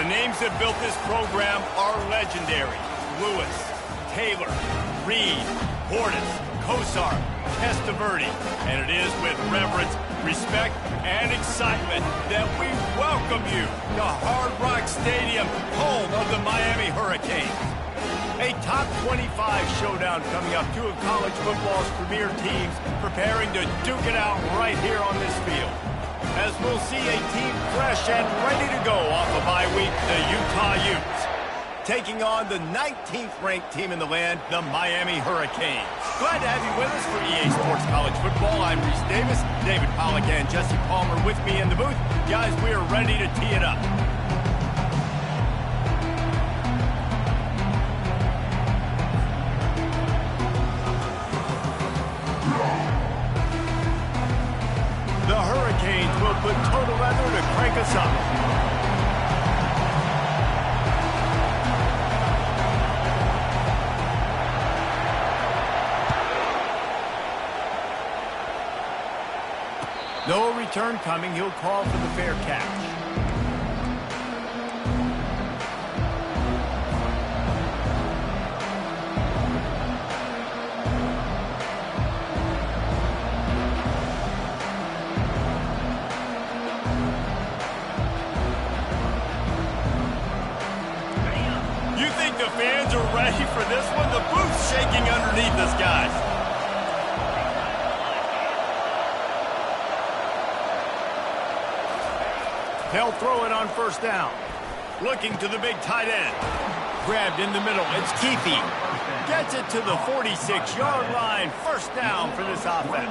names that built this program are legendary. Lewis, Taylor, Reed, Portis, Kosar, Testaverde. And it is with reverence, respect, and excitement that we welcome you to Hard Rock Stadium, home of the Miami Hurricanes. A top 25 showdown coming up. Two of college football's premier teams preparing to duke it out right here on this field. As we'll see a team fresh and ready to go off a bye week, the Utah Utes, taking on the 19th ranked team in the land, the Miami Hurricanes. Glad to have you with us for EA Sports College Football. I'm Reese Davis, David Pollack and Jesse Palmer with me in the booth. Guys, we are ready to tee it up. The Hurricanes will put total leather to crank us up. No return coming. He'll call for the fair catch. The fans are ready for this one. The booth's shaking underneath us, guys. They'll throw it on first down. Looking to the big tight end. Grabbed in the middle. It's Keefe. Gets it to the 46-yard line. First down for this offense.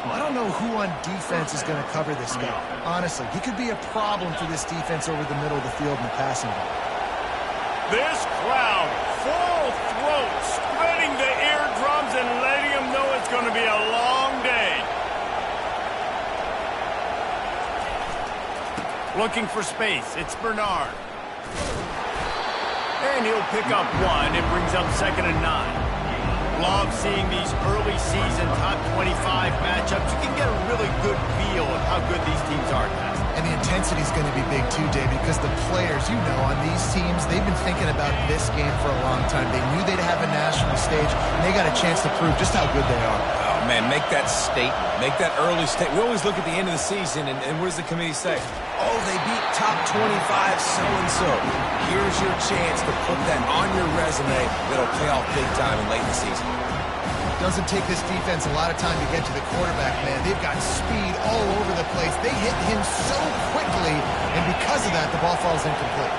I don't know who on defense is going to cover this guy. Honestly, he could be a problem for this defense over the middle of the field in the passing game. This crowd, full throat, spreading the eardrums and letting them know it's going to be a long day. Looking for space, it's Bernard. And he'll pick up one. It brings up 2nd and 9. Love seeing these early season top 25 matchups. You can get a really good feel of how good these teams are, guys. And the intensity is going to be big too, David, because the players, you know, on these teams, they've been thinking about this game for a long time. They knew they'd have a national stage, and they got a chance to prove just how good they are. Oh, man, make that statement. Make that early statement. We always look at the end of the season, and what does the committee say? Oh, they beat top 25 so-and-so. Here's your chance to put that on your resume that'll pay off big time in late in the season. Doesn't take this defense a lot of time to get to the quarterback, man. They've got speed all over the place. They hit him so quickly, and because of that, the ball falls incomplete.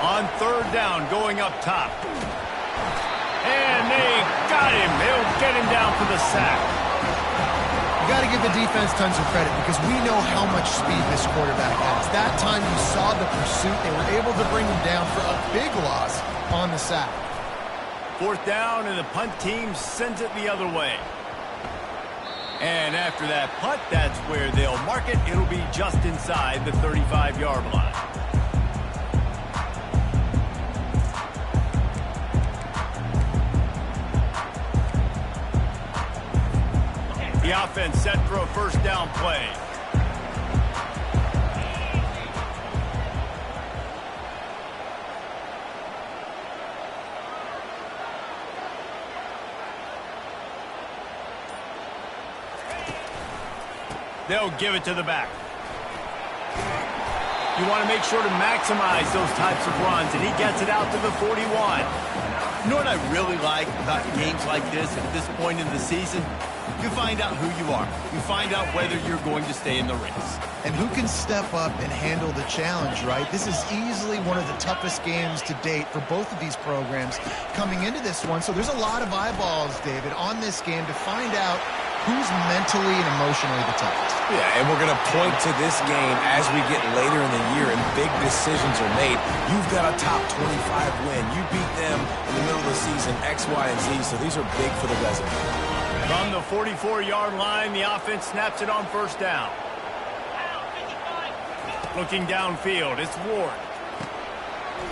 On third down, going up top. And they got him. They'll get him down for the sack. You got to give the defense tons of credit because we know how much speed this quarterback has. That time you saw the pursuit. They were able to bring him down for a big loss on the sack. Fourth down, and the punt team sends it the other way. And after that punt, that's where they'll mark it. It'll be just inside the 35-yard line. The offense set for a first down play. They'll give it to the back. You want to make sure to maximize those types of runs, and he gets it out to the 41. You know what I really like about games like this at this point in the season? You find out who you are. You find out whether you're going to stay in the race. And who can step up and handle the challenge, right? This is easily one of the toughest games to date for both of these programs coming into this one. So there's a lot of eyeballs, David, on this game to find out who's mentally and emotionally the toughest. Yeah, and we're going to point to this game as we get later in the year and big decisions are made. You've got a top 25 win. You beat them in the middle of the season, X, Y, and Z, so these are big for the resume. From the 44-yard line, the offense snaps it on first down. Looking downfield, it's Ward.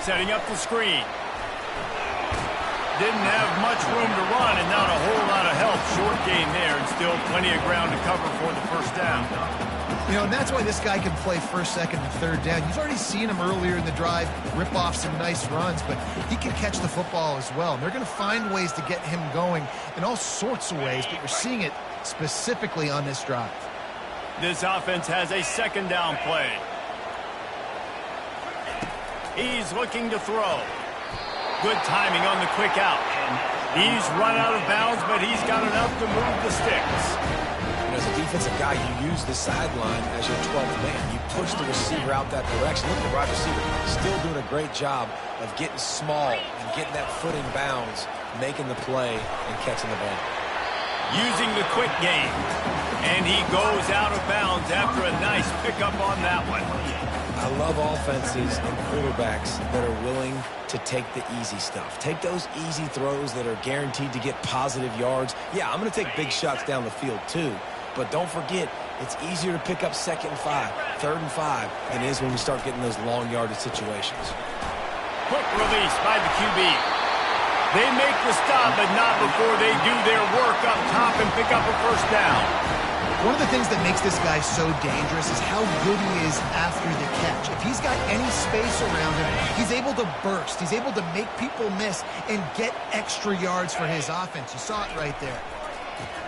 Setting up the screen. Didn't have much room to run and not a whole lot of help Short gain there and still plenty of ground to cover for the first down. You know, and that's why this guy can play first, second, and third down. You've already seen him earlier in the drive rip off some nice runs, but he can catch the football as well. And they're going to find ways to get him going in all sorts of ways, but you're seeing it specifically on this drive. This offense has a second down play. He's looking to throw. Good timing on the quick out. He's run out of bounds, but he's got enough to move the sticks. As a defensive guy, you use the sideline as your 12th man. You push the receiver out that direction. Look at the wide receiver still doing a great job of getting small and getting that foot in bounds, making the play and catching the ball. Using the quick game. And he goes out of bounds after a nice pickup on that one. I love offenses and quarterbacks that are willing to take the easy stuff. Take those easy throws that are guaranteed to get positive yards. Yeah, I'm going to take big shots down the field too. But don't forget, it's easier to pick up 2nd and 5, 3rd and 5 than it is when we start getting those long yardage situations. Quick release by the QB. They make the stop, but not before they do their work up top and pick up a first down. One of the things that makes this guy so dangerous is how good he is after the catch. If he's got any space around him, he's able to burst. He's able to make people miss and get extra yards for his offense. You saw it right there.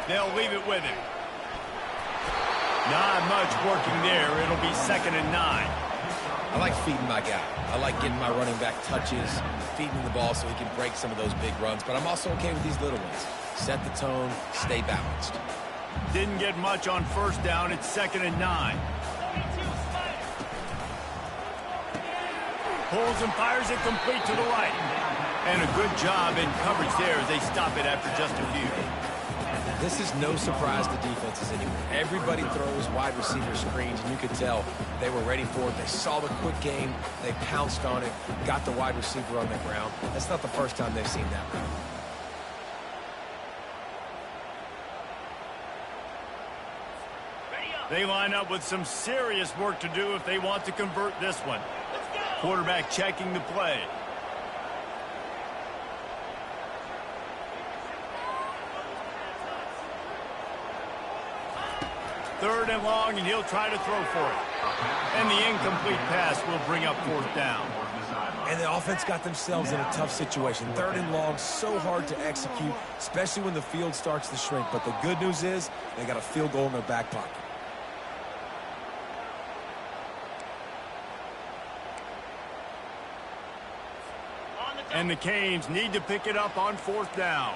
They'll leave it with him. Not much working there. It'll be 2nd and 9. I like feeding my guy. I like getting my running back touches, feeding the ball so he can break some of those big runs. But I'm also okay with these little ones. Set the tone, stay balanced. Didn't get much on first down. It's 2nd and 9. Pulls and fires it complete to the right. And a good job in coverage there as they stop it after just a few. This is no surprise to defenses anymore. Everybody throws wide receiver screens, and you could tell they were ready for it. They saw the quick game. They pounced on it, got the wide receiver on the ground. That's not the first time they've seen that run. They line up with some serious work to do if they want to convert this one. Quarterback checking the play. Third and long, and he'll try to throw for it. And the incomplete pass will bring up 4th down. And the offense got themselves in a tough situation. 3rd and long, so hard to execute, especially when the field starts to shrink. But the good news is they got a field goal in their back pocket. And the Canes need to pick it up on 4th down.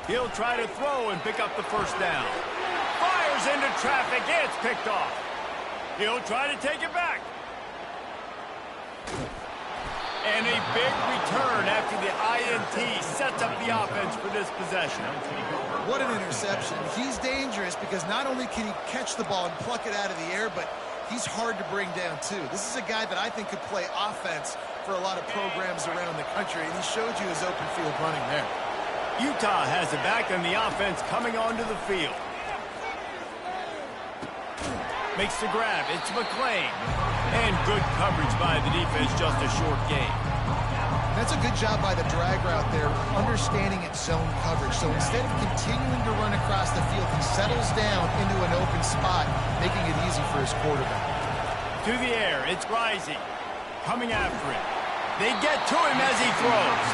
He'll try to throw and pick up the first down. Fires into traffic. It's picked off. He'll try to take it back. And a big return after the INT sets up the offense for this possession. What an interception. He's dangerous because not only can he catch the ball and pluck it out of the air, but he's hard to bring down too. This is a guy that I think could play offense for a lot of programs around the country, and he showed you his open field running there. Utah has it back on the offense coming onto the field. Makes the grab. It's McClain. And good coverage by the defense, just a short gain. That's a good job by the drag route there, understanding its zone coverage. So instead of continuing to run across the field, he settles down into an open spot, making it easy for his quarterback. To the air, it's Rising. Coming after him. They get to him as he throws.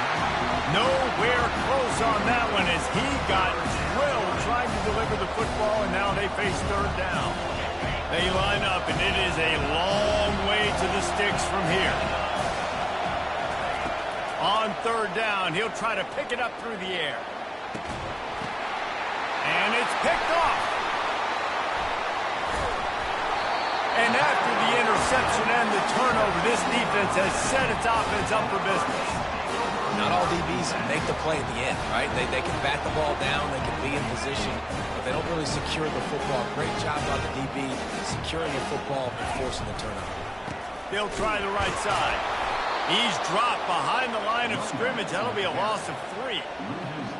Nowhere close on that one as he got drilled trying to deliver the football, and now they face 3rd down. They line up, and it is a long way to the sticks from here. On 3rd down, he'll try to pick it up through the air. And it's picked off. And after the interception and the turnover, this defense has set its offense up for business. Not all DBs make the play at the end, right? They can bat the ball down, they can be in position, but they don't really secure the football. Great job by the DB securing the football and forcing the turnover. They'll try the right side. He's dropped behind the line of scrimmage. That'll be a loss of 3.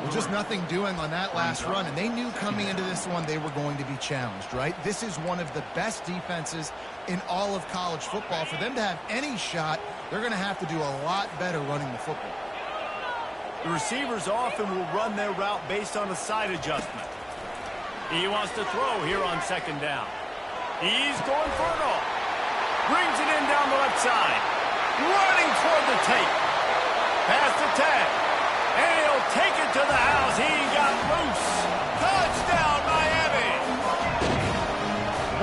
Well, just nothing doing on that last run, and they knew coming into this one they were going to be challenged, right? This is one of the best defenses in all of college football. For them to have any shot, they're going to have to do a lot better running the football. The receivers often will run their route based on a side adjustment. He wants to throw here on second down. He's going for it all. Brings it in down the left side. Running toward the tape. Past the tag. And he'll take it to the house. He got loose. Touchdown, Miami.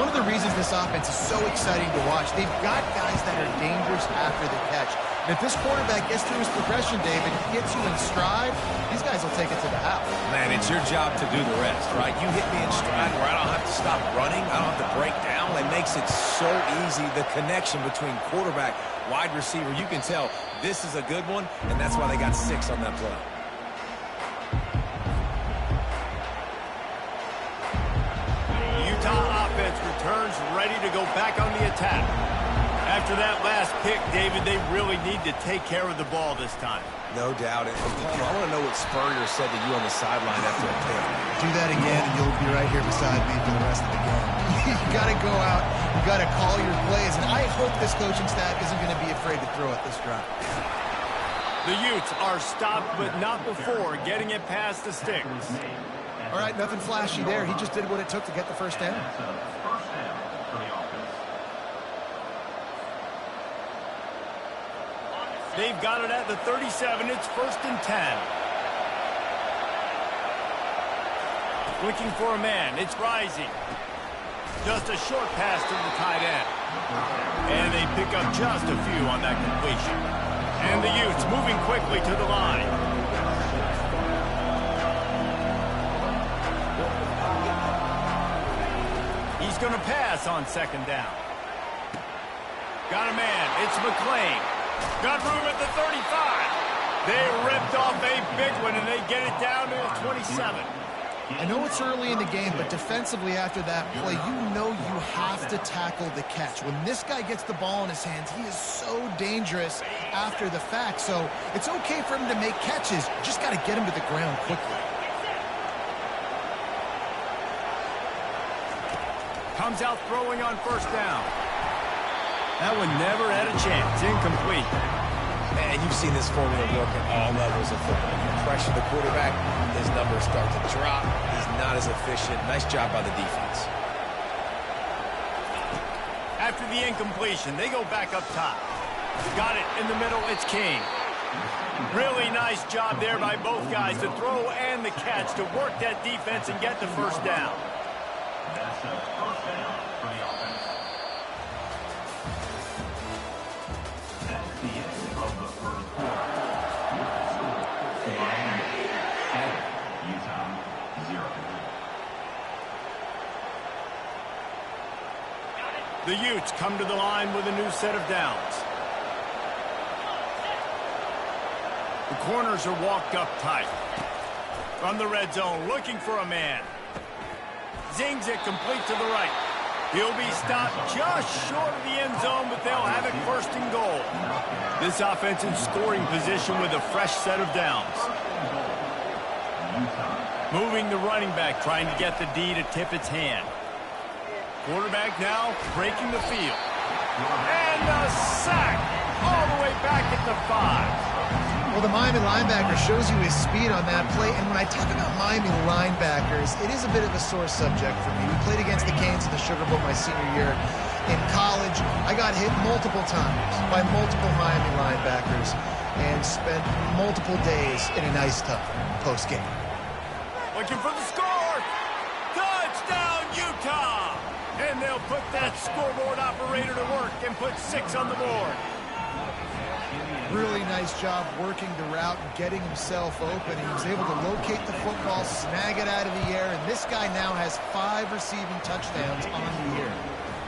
One of the reasons this offense is so exciting to watch, they've got guys that are dangerous after the catch. And if this quarterback gets through his progression, David, gets you in stride, these guys will take it to the house. Man, it's your job to do the rest, right? You hit me in stride where I don't have to stop running. I don't have to break down. It makes it so easy, the connection between quarterback, wide receiver. You can tell this is a good one, and that's why they got 6 on that play. Utah offense returns ready to go back on the attack. After that last pick, David, they really need to take care of the ball this time. No doubt. And Palmer, I want to know what Spurrier said to you on the sideline after a pick. Do that again, and you'll be right here beside me for the rest of the game. You got to go out. You got to call your plays, and I hope this coaching staff isn't going to be afraid to throw at this drive. The Utes are stopped, but not before getting it past the sticks. All right, nothing flashy there. He just did what it took to get the first down. They've got it at the 37. It's 1st and 10. Looking for a man. It's Rising. Just a short pass to the tight end. And they pick up just a few on that completion. And the Utes moving quickly to the line. He's going to pass on second down. Got a man. It's McClain. Got room at the 35. They ripped off a big one, and they get it down to the 27. I know it's early in the game, but defensively after that play, you know you have to tackle the catch. When this guy gets the ball in his hands, he is so dangerous after the fact. So it's okay for him to make catches. You just got to get him to the ground quickly. Comes out throwing on first down. That one never had a chance. Incomplete. Man, you've seen this formula work at all levels of football. You pressure the quarterback, his numbers start to drop. He's not as efficient. Nice job by the defense. After the incompletion, they go back up top. Got it in the middle. It's King. Really nice job there by both guys to throw and the catch to work that defense and get the first down. That's a first down for the offense. That's the end of the first quarter. Miami 7, Utah 0. The Utes come to the line with a new set of downs. The corners are walked up tight. From the red zone, looking for a man. Zings it complete to the right. He'll be stopped just short of the end zone, but they'll have it 1st and goal. This offense in scoring position with a fresh set of downs. Moving the running back, trying to get the D to tip its hand. Quarterback now breaking the field. And a sack all the way back at the 5. Well, the Miami linebacker shows you his speed on that play. And when I talk about Miami linebackers, it is a bit of a sore subject for me. We played against the Canes in the Sugar Bowl my senior year in college. I got hit multiple times by multiple Miami linebackers and spent multiple days in an ice tub post-game. Looking for the score. Touchdown, Utah! And they'll put that scoreboard operator to work and put 6 on the board. Really nice job working the route and getting himself open. He was able to locate the football, snag it out of the air, and this guy now has 5 receiving touchdowns on the year.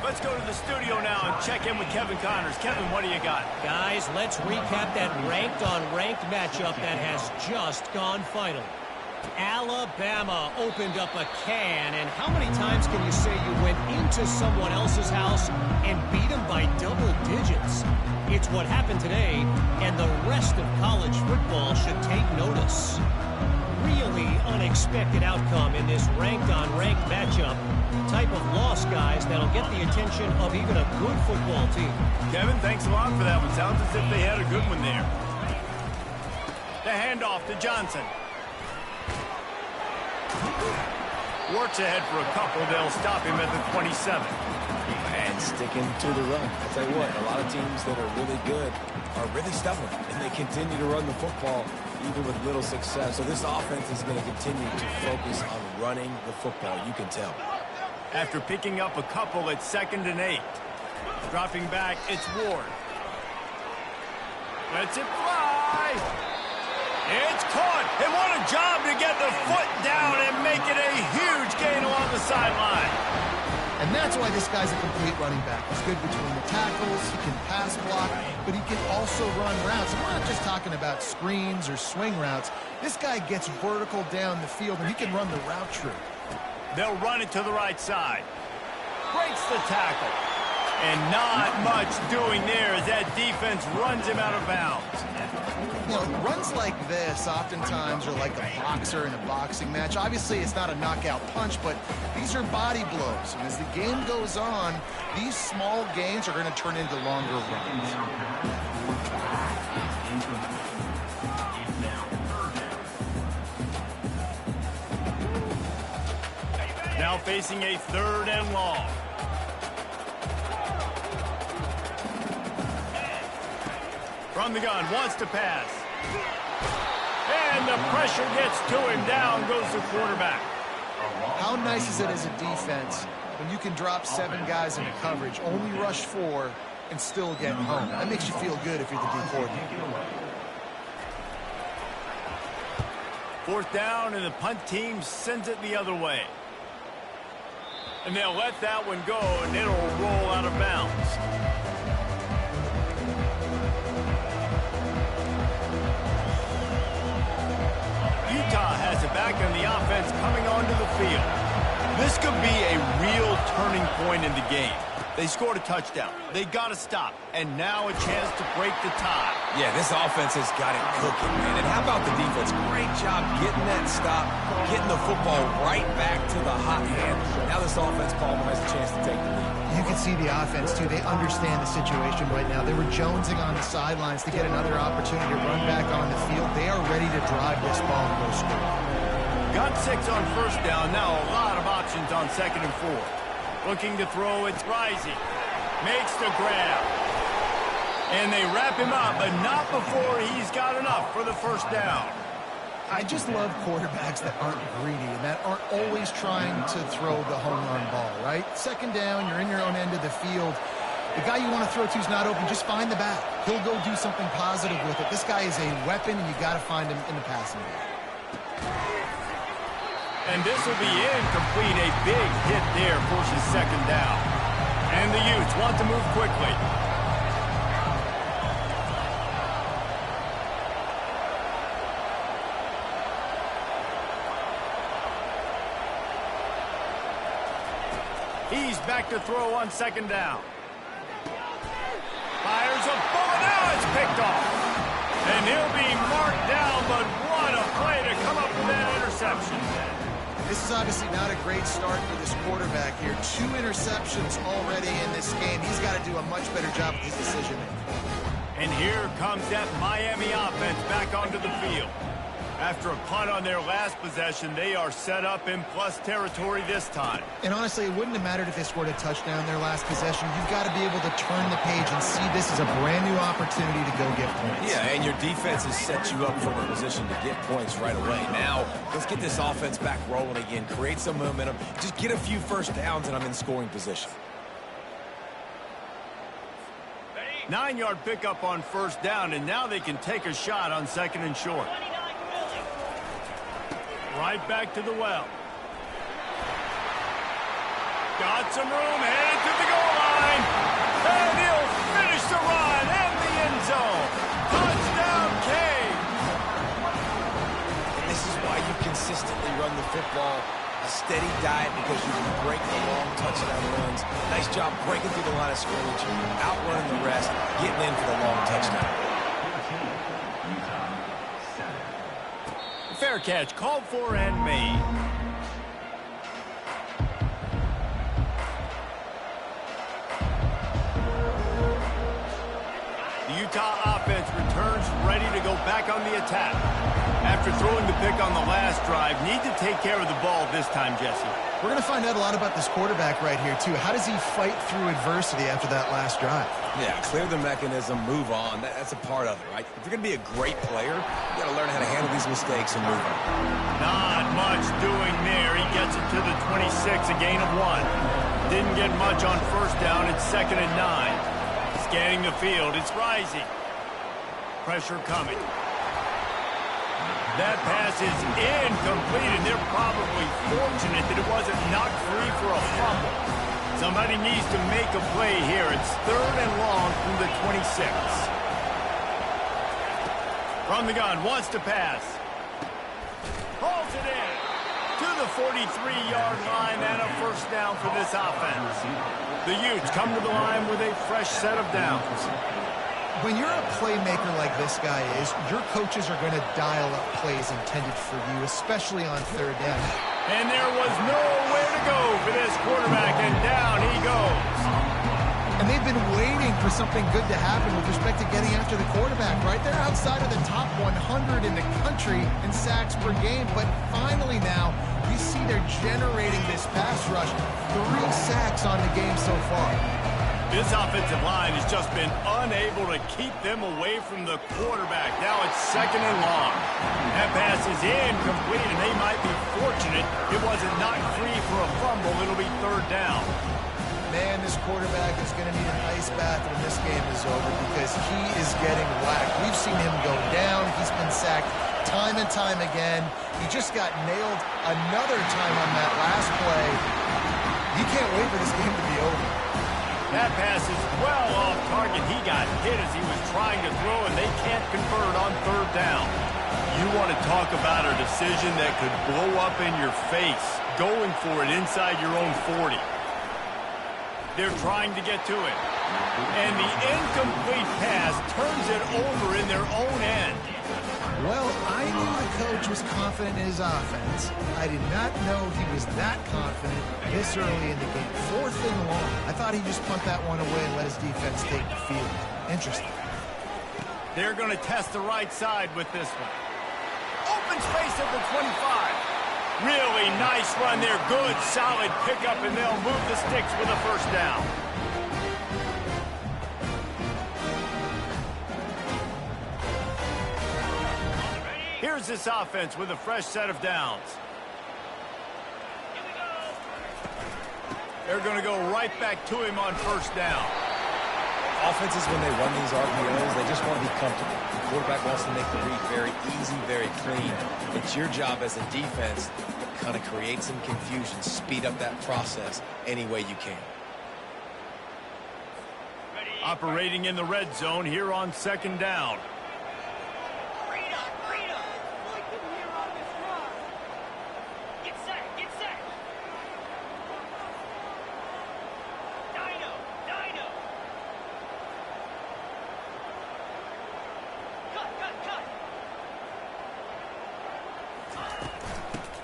Let's go to the studio now and check in with Kevin Connors. Kevin, what do you got? Guys, let's recap that ranked-on-ranked matchup that has just gone final. Alabama opened up a can, and how many times can you say you went into someone else's house and beat them by double digits? It's what happened today, and the rest of college football should take notice. really unexpected outcome in this ranked-on-ranked matchup. The type of loss, guys, that'll get the attention of even a good football team. Kevin, thanks a lot for that one. Sounds as if they had a good one there. The handoff to Johnson. Works ahead for a couple. They'll stop him at the 27. And sticking to the run. I'll tell you what, a lot of teams that are really good are really stubborn, and they continue to run the football even with little success. So this offense is going to continue to focus on running the football, you can tell. After picking up a couple at 2nd and 8. Dropping back, it's Ward. Lets it fly. It's caught. And what a job to get the foot down and make it a huge gain along the sideline. And that's why this guy's a complete running back. He's good between the tackles, he can pass block, but he can also run routes. And we're not just talking about screens or swing routes. This guy gets vertical down the field, and he can run the route tree. They'll run it to the right side. Breaks the tackle. And not much doing there as that defense runs him out of bounds. You know, runs like this oftentimes are like a boxer in a boxing match. Obviously, it's not a knockout punch, but these are body blows. And as the game goes on, these small gains are going to turn into longer runs. Now facing a 3rd and long. From the gun, wants to pass. And the pressure gets to him. Down goes the quarterback. How nice is it as a defense when you can drop 7 guys into coverage, only rush 4, and still get home? That makes you feel good if you're the D coordinator. 4th down, and the punt team sends it the other way. And they'll let that one go, and it'll roll out of bounds. Ncaa has it back on the offense coming onto the field. This could be a real turning point in the game. They scored a touchdown. They got to stop. And now a chance to break the tie. Yeah, this offense has got it cooking, man. And how about the defense? Great job getting that stop, getting the football right back to the hot hand. Now this offense, Palmer, has a chance to take the lead. You can see the offense, too. They understand the situation right now. They were jonesing on the sidelines to get another opportunity to run back on the field. They are ready to drive this ball and go score. Got 6 on 1st down. Now a lot of options on 2nd and 4. Looking to throw, it's Rising. Makes the grab. And they wrap him up, but not before he's got enough for the 1st down. I just love quarterbacks that aren't greedy and that aren't always trying to throw the home run ball, right? 2nd down, you're in your own end of the field. The guy you want to throw to is not open. Just find the back. He'll go do something positive with it. This guy is a weapon, and you got to find him in the passing game. And this will be incomplete. A big hit there forces 2nd down. And the Utes want to move quickly. He's back to throw on 2nd down. Fires a bullet. Now it's picked off. And he'll be marked down, but what a play to come up with that interception. This is obviously not a great start for this quarterback here. 2 interceptions already in this game. He's got to do a much better job with his decision-making. And here comes that Miami offense back onto the field. After a punt on their last possession, they are set up in plus territory this time. And honestly, it wouldn't have mattered if they scored a touchdown their last possession. You've got to be able to turn the page and see this as a brand new opportunity to go get points. Yeah, and your defense has set you up from a position to get points right away. Now, let's get this offense back rolling again, create some momentum, just get a few 1st downs, and I'm in scoring position. 9-yard pickup on 1st down, and now they can take a shot on 2nd and short. Right back to the well. Got some room, headed to the goal line. And he'll finish the run in the end zone. Touchdown, Cade. And this is why you consistently run the football. A steady diet because you can break the long touchdown runs. Nice job breaking through the line of scrimmage, outrunning the rest, getting in for the long touchdown. Fair Fair catch, called for and made. The Utah offense returns ready to go back on the attack. After throwing the pick on the last drive, need to take care of the ball this time, Jesse. We're going to find out a lot about this quarterback right here, too. How does he fight through adversity after that last drive? Yeah, clear the mechanism, move on. That's a part of it, right? If you're going to be a great player, you got to learn how to handle these mistakes and move on. Not much doing there. He gets it to the 26, a gain of 1. Didn't get much on first down. It's 2nd and 9. Scanning the field. It's rising. Pressure coming. That pass is incomplete, and they're probably fortunate that it wasn't knocked free for a fumble. Somebody needs to make a play here. It's 3rd and long from the 26. From the gun, wants to pass. Pulls it in to the 43-yard line and a first down for this offense. The Utes come to the line with a fresh set of downs. When you're a playmaker like this guy is, your coaches are going to dial up plays intended for you, especially on 3rd down. And there was nowhere to go for this quarterback, and down he goes. And they've been waiting for something good to happen with respect to getting after the quarterback, right? They're outside of the top 100 in the country in sacks per game, but finally now, you see they're generating this pass rush. 3 sacks on the game so far. This offensive line has just been unable to keep them away from the quarterback. Now it's 2nd and long. That pass is incomplete, and they might be fortunate it wasn't knocked free for a fumble. It'll be 3rd down. Man, this quarterback is going to need an ice bath when this game is over because he is getting whacked. We've seen him go down. He's been sacked time and time again. He just got nailed another time on that last play. You can't wait for this game to be over. That pass is well off target. He got hit as he was trying to throw, and they can't convert on 3rd down. You want to talk about a decision that could blow up in your face, going for it inside your own 40. They're trying to get to it. And the incomplete pass turns it over in their own end. Well, I knew the coach was confident in his offense. I did not know he was that confident this early in the game. 4th and long. I thought he'd just punt that one away and let his defense take the field. Interesting. They're going to test the right side with this one. Open space at the 25. Really nice run there. Good, solid pickup, and they'll move the sticks with a first down. Here's this offense with a fresh set of downs. They're going to go right back to him on first down. Offenses, when they run these RPOs, they just want to be comfortable. The quarterback wants to make the read very easy, very clean. It's your job as a defense to kind of create some confusion, speed up that process any way you can. Operating in the red zone here on 2nd down.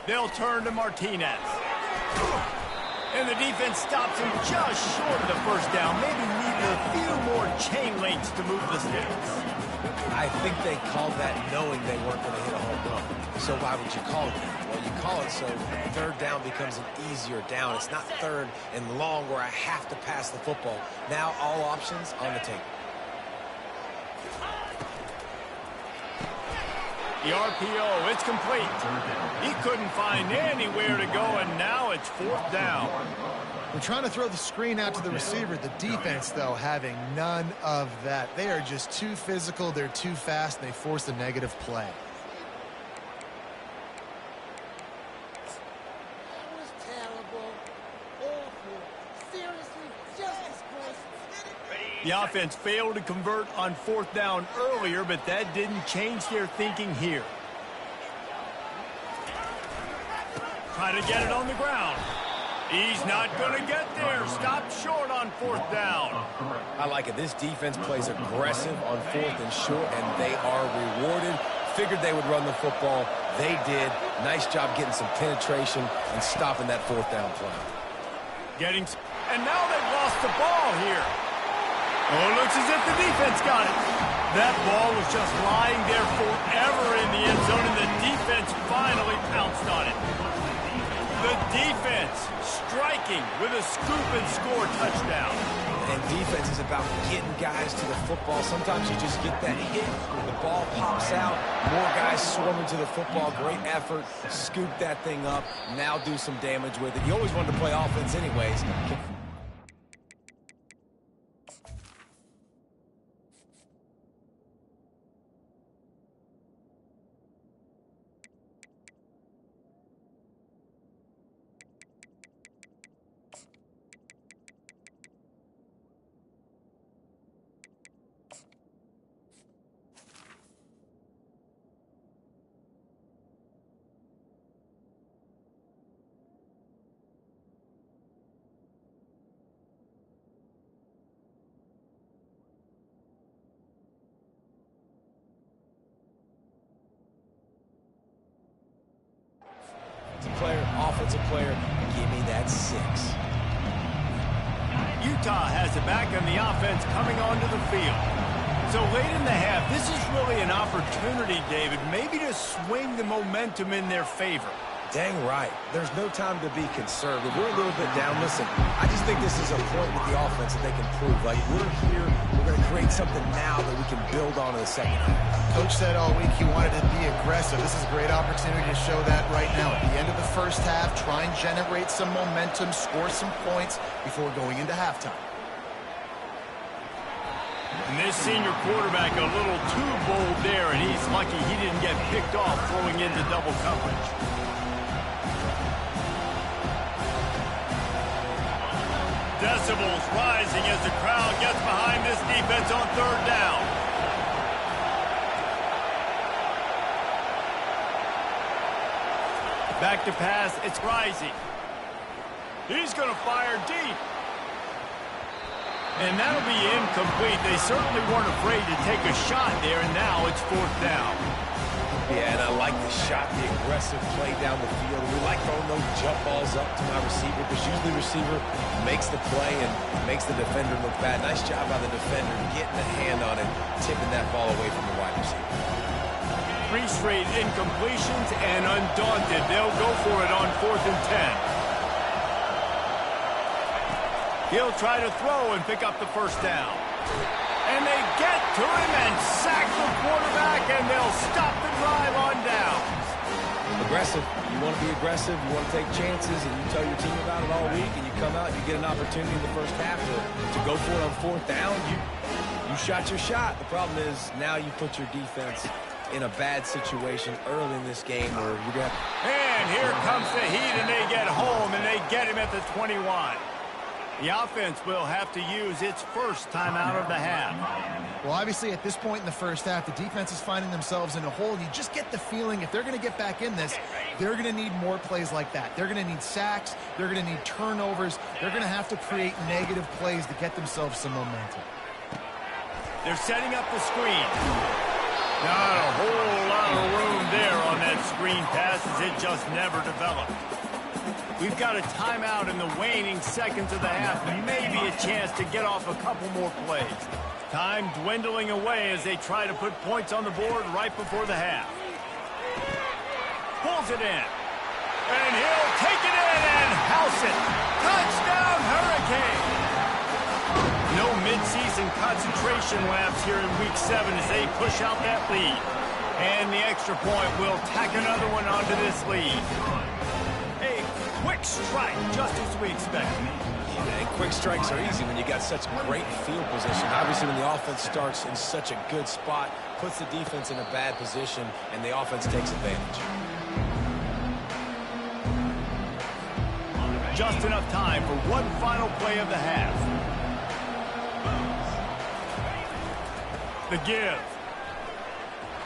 They'll turn to Martinez. And the defense stops him just short of the first down. Maybe needed a few more chain links to move the sticks. I think they called that knowing they weren't going to hit a home run. So why would you call it that? Well, you call it so 3rd down becomes an easier down. It's not 3rd and long where I have to pass the football. Now all options on the table. The RPO, it's complete. He couldn't find anywhere to go, and now it's 4th down. We're trying to throw the screen out to the receiver. The defense, though, having none of that. They are just too physical. They're too fast, and they force a negative play. That was terrible. Awful. Seriously, just disgraceful. The offense failed to convert on 4th down earlier, but that didn't change their thinking here. Trying to get it on the ground. He's not going to get there. Stopped short on 4th down. I like it. This defense plays aggressive on 4th and short, and they are rewarded. Figured they would run the football. They did. Nice job getting some penetration and stopping that fourth down play. And now they've lost the ball here. Oh, it looks as if the defense got it. That ball was just lying there forever in the end zone, and the defense finally pounced on it. The defense striking with a scoop and score touchdown. And defense is about getting guys to the football. Sometimes you just get that hit, the ball pops out, more guys swarming to the football. Great effort, scoop that thing up, now do some damage with it. You always wanted to play offense anyways. Offensive player, give me that 6. Utah has it back on the offense coming onto the field. So late in the half, this is really an opportunity, David, maybe to swing the momentum in their favor. Dang right. There's no time to be conservative. We're a little bit down. Listen, I just think this is a point with the offense that they can prove. Like, we're here, we're going to create something now that we can build on in the second half. Coach said all week he wanted to be aggressive. This is a great opportunity to show that right now. At the end of the first half, try and generate some momentum, score some points before going into halftime. And this senior quarterback a little too bold there, and he's lucky he didn't get picked off throwing into double coverage. Decibels rising as the crowd gets behind this defense on third down. Back to pass, it's rising. He's going to fire deep. And that'll be incomplete. They certainly weren't afraid to take a shot there, and now it's fourth down. Yeah, and I like the shot, the aggressive play down the field. We like throwing those jump balls up to my receiver because usually the receiver makes the play and makes the defender look bad. Nice job by the defender getting a hand on it, tipping that ball away from the wide receiver. 3 straight incompletions, and undaunted, they'll go for it on 4th and 10. He'll try to throw and pick up the first down. And they get to him and sack the quarterback, and they'll stop the drive on downs. Aggressive. You want to be aggressive, you want to take chances, and you tell your team about it all week, and you come out and you get an opportunity in the first half to go for it on 4th down. You shot your shot. The problem is now you put your defense in a bad situation early in this game where you're going to have... And here comes the heat, and they get home, and they get him at the 21. The offense will have to use its first timeout of the half. Well, obviously, at this point in the first half, the defense is finding themselves in a hole. You just get the feeling if they're going to get back in this, they're going to need more plays like that. They're going to need sacks. They're going to need turnovers. They're going to have to create negative plays to get themselves some momentum. They're setting up the screen. Not a whole lot of room there on that screen pass as it just never developed. We've got a timeout in the waning seconds of the half, and maybe a chance to get off a couple more plays. Time dwindling away as they try to put points on the board right before the half. Pulls it in. And he'll take it in and house it. Touchdown, Hurricane! No midseason concentration lapse here in Week 7 as they push out that lead. And the extra point will tack another one onto this lead. A quick strike, just as we expected. Yeah, and quick strikes are easy when you got such great field position. Obviously, when the offense starts in such a good spot, puts the defense in a bad position, and the offense takes advantage. Just enough time for one final play of the half. The give.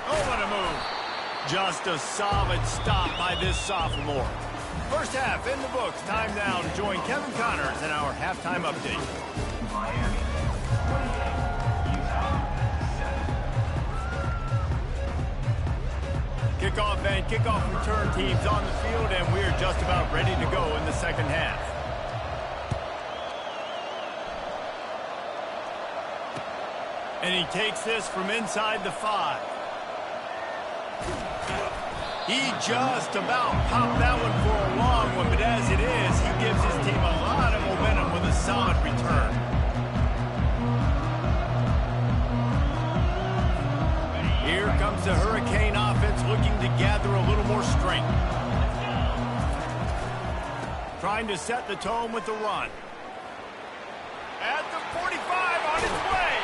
Oh, what a move. Just a solid stop by this sophomore. First half in the books. Time now to join Kevin Connors in our halftime update. Miami 28, Utah 7. Kickoff and kickoff return teams on the field, and we're just about ready to go in the second half. And he takes this from inside the 5. He just about popped that one for a long one, but as it is, he gives his team a lot of momentum with a solid return. Here comes the Hurricane offense looking to gather a little more strength. Trying to set the tone with the run. At the 45 on his way.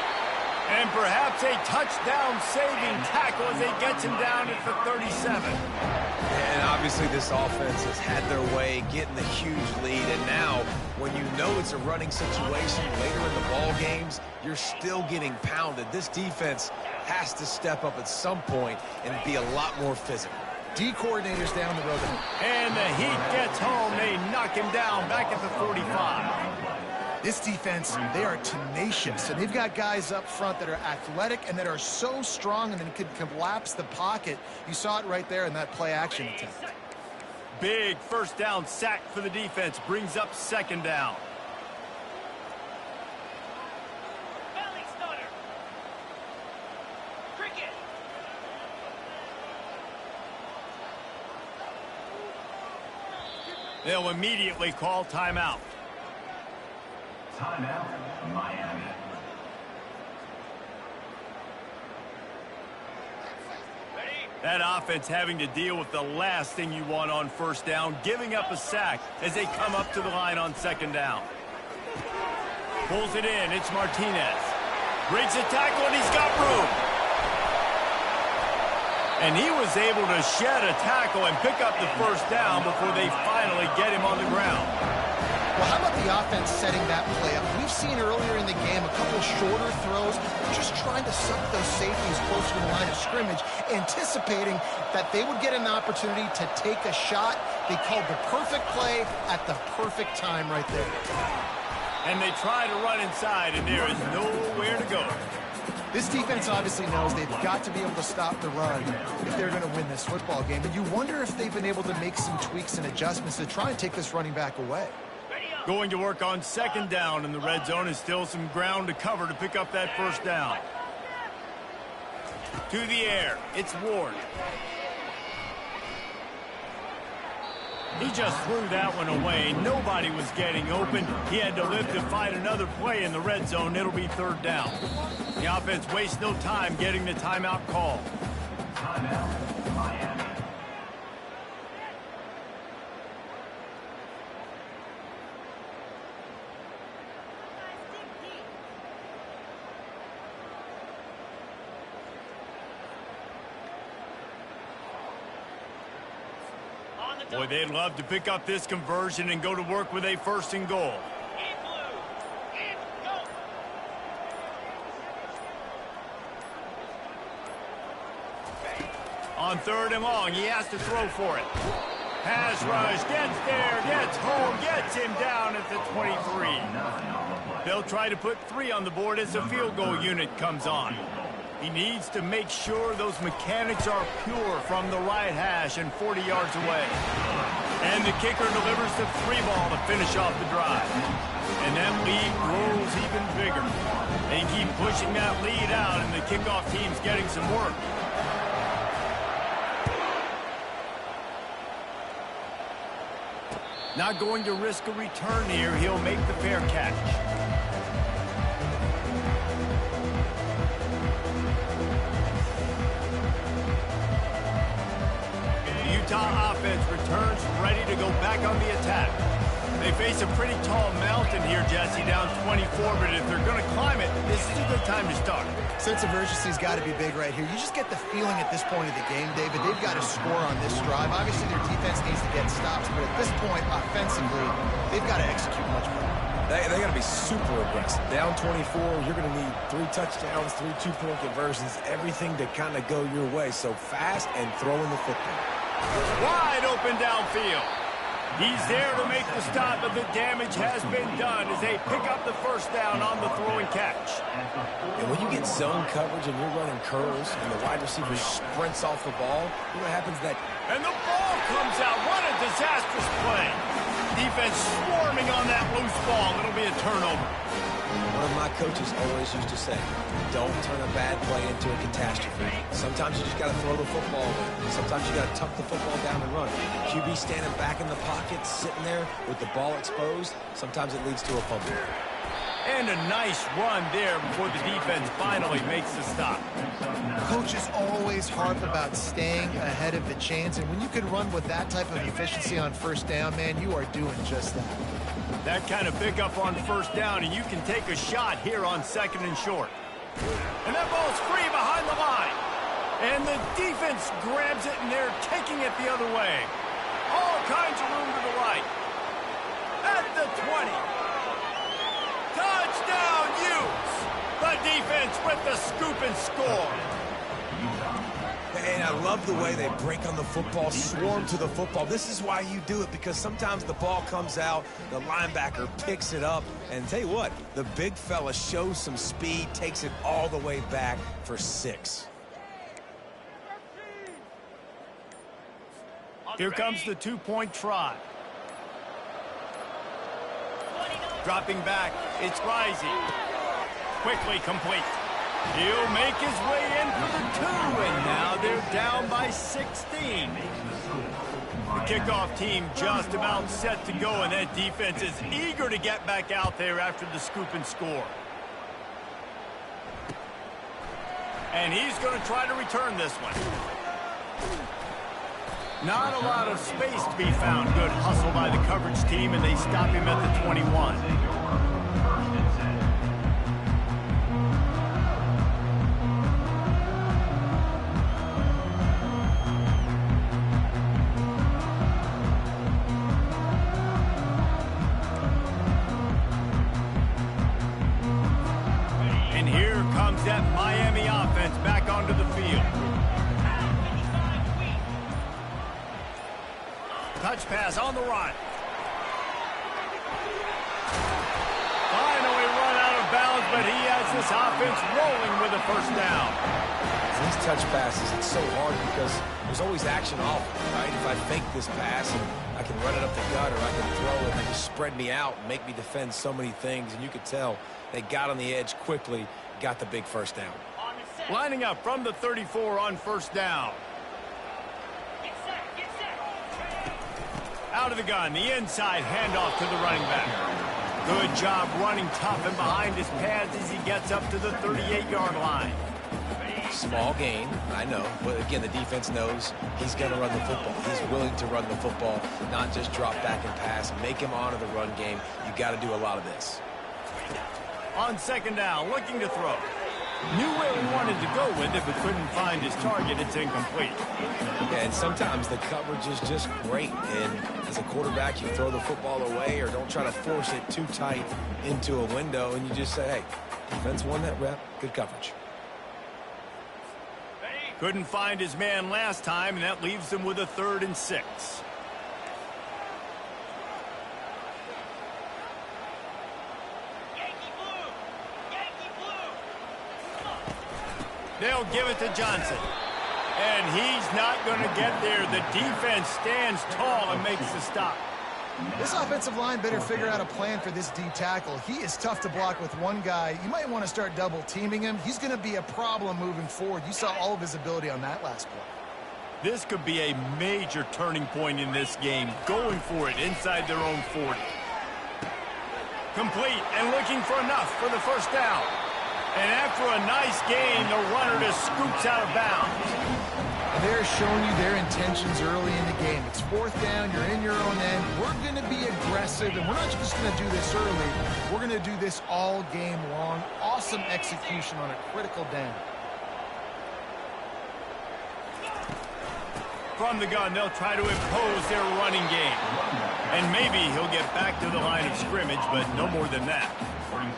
And perhaps a touchdown-saving tackle as they get him down at the 37. And obviously this offense has had their way getting the huge lead. And now, when you know it's a running situation later in the ball games, you're still getting pounded. This defense has to step up at some point and be a lot more physical. D coordinators down the road. And the Heat gets home. They knock him down back at the 45. This defense, they are tenacious, and they've got guys up front that are athletic and that are so strong and then can collapse the pocket. You saw it right there in that play-action attempt. Big first down sack for the defense. Brings up second down. Belly stunner. Cricket. They'll immediately call timeout. Timeout, Miami. That offense having to deal with the last thing you want on first down, giving up a sack as they come up to the line on second down. Pulls it in. It's Martinez. Breaks a tackle, and he's got room. And he was able to shed a tackle and pick up the first down before they finally get him on the ground. Well, how about the offense setting that play up? We've seen earlier in the game a couple shorter throws, just trying to suck those safeties closer to the line of scrimmage, anticipating that they would get an opportunity to take a shot. They called the perfect play at the perfect time right there. And they try to run inside, and there is nowhere to go. This defense obviously knows they've got to be able to stop the run if they're going to win this football game. And you wonder if they've been able to make some tweaks and adjustments to try and take this running back away. Going to work on second down in the red zone, is still some ground to cover to pick up that first down. To the air, it's Ward. He just threw that one away. Nobody was getting open. He had to live to find another play in the red zone. It'll be third down. The offense wastes no time getting the timeout call. Timeout, Miami. Boy, they'd love to pick up this conversion and go to work with a first and goal. In blue. In go. On third and long, he has to throw for it. Pass rush, gets there, gets home, gets him down at the 23. They'll try to put 3 on the board as the field goal unit comes on. He needs to make sure those mechanics are pure from the right hash and 40 yards away. And the kicker delivers the 3 ball to finish off the drive. And that lead grows even bigger. They keep pushing that lead out, and the kickoff team's getting some work. Not going to risk a return here. He'll make the fair catch. Utah offense returns ready to go back on the attack. They face a pretty tall mountain here, Jesse, down 24, but if they're going to climb it, this is a good time to start. Sense of urgency's got to be big right here. You just get the feeling at this point of the game, David, they've got to score on this drive. Obviously, their defense needs to get stops, but at this point, offensively, they've got to execute much better. They got to be super aggressive. Down 24, you're going to need 3 touchdowns, 3 two-point conversions, everything to kind of go your way. So fast and throwing the football. Wide open downfield. He's there to make the stop, but the damage has been done as they pick up the first down on the throw and catch. And when you get zone coverage and you're running curls and the wide receiver sprints off the ball, what happens that? And the ball comes out. What a disastrous play. Defense swarming on that loose ball. It'll be a turnover. One of my coaches always used to say, don't turn a bad play into a catastrophe. Sometimes you just got to throw the football away. Sometimes you got to tuck the football down and run. QB standing back in the pocket, sitting there with the ball exposed, sometimes it leads to a fumble. And a nice run there before the defense finally makes the stop. Coaches always harp about staying ahead of the chains, and when you can run with that type of efficiency on first down, man, you are doing just that. That kind of pickup on first down, and you can take a shot here on second and short. And that ball's free behind the line. And the defense grabs it, and they're taking it the other way. All kinds of room to the right. At the 20. Touchdown, Utes! The defense with the scoop and score. And I love the way they break on the football, swarm to the football. This is why you do it, because sometimes the ball comes out, the linebacker picks it up, and tell you what, the big fella shows some speed, takes it all the way back for 6. Here comes the two-point try. Dropping back, it's rising. Quickly complete. He'll make his way in for the 2, and now they're down by 16. The kickoff team just about set to go, and that defense is eager to get back out there after the scoop and score. And he's going to try to return this one. Not a lot of space to be found. Good hustle by the coverage team, and they stop him at the 21. And here comes that Miami offense back onto the field. Touch pass on the run. Finally run out of bounds, but he has this offense rolling with a first down. These touch passes, it's so hard because there's always action off, right? If I fake this pass, and I can run it up the gut, or I can throw it and just spread me out and make me defend so many things. And you could tell they got on the edge quickly, got the big first down. Lining up from the 34 on first down. Out of the gun, the inside handoff to the running back. Good job running tough and behind his pads as he gets up to the 38-yard line. Small gain, I know, but again, the defense knows he's going to run the football. He's willing to run the football, not just drop back and pass, make him honor the run game. You got to do a lot of this. On second down, looking to throw. Knew where he wanted to go with it, but couldn't find his target. It's incomplete. And sometimes the coverage is just great. And as a quarterback, you throw the football away or don't try to force it too tight into a window, and you just say, hey, defense won that rep, good coverage. Couldn't find his man last time, and that leaves him with a 3rd and 6. They'll give it to Johnson. And he's not going to get there. The defense stands tall and makes the stop. This offensive line better figure out a plan for this D tackle. He is tough to block with one guy. You might want to start double teaming him. He's going to be a problem moving forward. You saw all of his ability on that last play. This could be a major turning point in this game. Going for it inside their own 40. Complete and looking for enough for the first down. And after a nice gain, the runner just scoops out of bounds. They're showing you their intentions early in the game. It's 4th down, you're in your own end. We're going to be aggressive, and we're not just going to do this early. We're going to do this all game long. Awesome execution on a critical down. From the gun, they'll try to impose their running game. And maybe he'll get back to the line of scrimmage, but no more than that.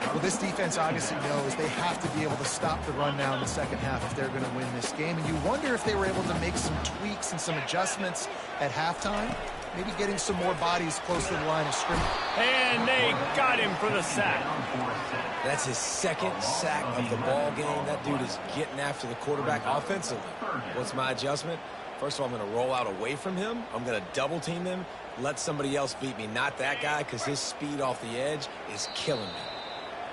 Well, this defense obviously knows they have to be able to stop the run now in the second half if they're going to win this game. And you wonder if they were able to make some tweaks and some adjustments at halftime. Maybe getting some more bodies close to the line of scrimmage. And they got him for the sack. That's his second sack of the ball game. That dude is getting after the quarterback offensively. What's my adjustment? First of all, I'm going to roll out away from him. I'm going to double team him. Let somebody else beat me, not that guy, because his speed off the edge is killing me.